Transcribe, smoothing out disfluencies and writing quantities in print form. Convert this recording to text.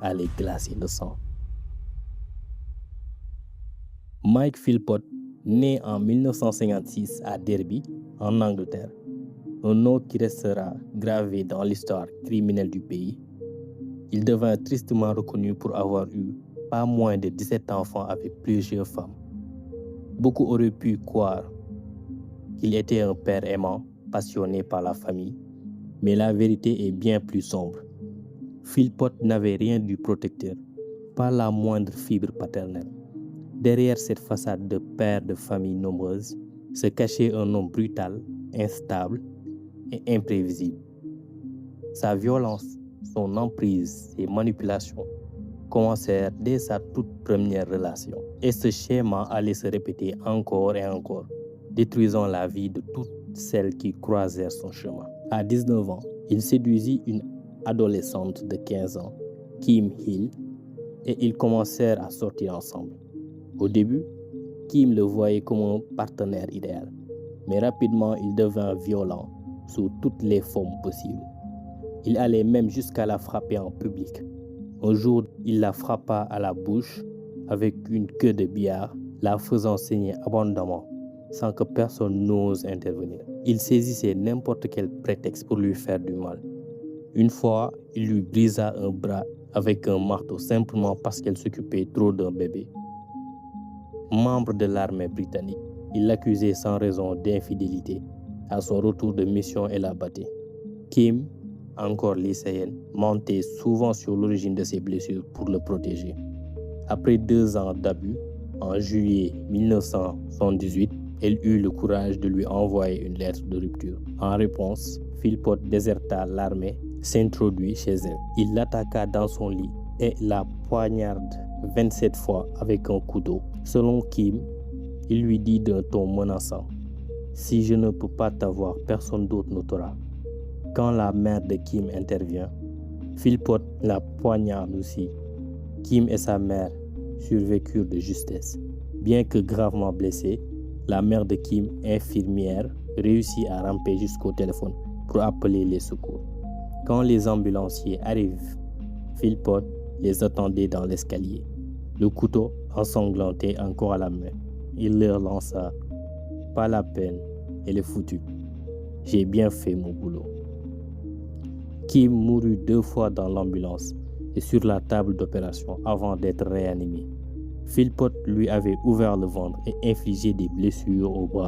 allait glacer le sang. Mike Philpott, né en 1956 à Derby, en Angleterre, un nom qui restera gravé dans l'histoire criminelle du pays. Il devint tristement reconnu pour avoir eu pas moins de 17 enfants avec plusieurs femmes. Beaucoup auraient pu croire qu'il était un père aimant, passionné par la famille, mais la vérité est bien plus sombre. Philpott n'avait rien du protecteur, pas la moindre fibre paternelle. Derrière cette façade de père de famille nombreuse se cachait un homme brutal, instable et imprévisible. Sa violence, son emprise et manipulations commencèrent dès sa toute première relation. Et ce schéma allait se répéter encore et encore, détruisant la vie de toutes celles qui croisèrent son chemin. À 19 ans, il séduisit une adolescente de 15 ans, Kim Hill, et ils commencèrent à sortir ensemble. Au début, Kim le voyait comme un partenaire idéal, mais rapidement il devint violent sous toutes les formes possibles. Il allait même jusqu'à la frapper en public. Un jour, il la frappa à la bouche avec une queue de billard, la faisant saigner abondamment, sans que personne n'ose intervenir. Il saisissait n'importe quel prétexte pour lui faire du mal. Une fois, il lui brisa un bras avec un marteau simplement parce qu'elle s'occupait trop d'un bébé. Membre de l'armée britannique, il l'accusait sans raison d'infidélité. À son retour de mission, elle la battait. Kim, encore lycéenne, mentait souvent sur l'origine de ses blessures pour le protéger. Après 2 ans d'abus, en juillet 1978, elle eut le courage de lui envoyer une lettre de rupture. En réponse, Philpott déserta l'armée, s'introduit chez elle. Il l'attaqua dans son lit et la poignarde 27 fois avec un couteau. Selon Kim, il lui dit d'un ton menaçant: « Si je ne peux pas t'avoir, personne d'autre ne t'aura. » Quand la mère de Kim intervient, Philpott la poignarde aussi. Kim et sa mère survécurent de justesse. Bien que gravement blessée, la mère de Kim, infirmière, réussit à ramper jusqu'au téléphone pour appeler les secours. Quand les ambulanciers arrivent, Philpott les attendait dans l'escalier, le couteau ensanglanté encore à la main. Il leur lança: « Pas la peine, elle est foutue. J'ai bien fait mon boulot. » Kim mourut 2 fois dans l'ambulance et sur la table d'opération avant d'être réanimé. Philpott lui avait ouvert le ventre et infligé des blessures au bras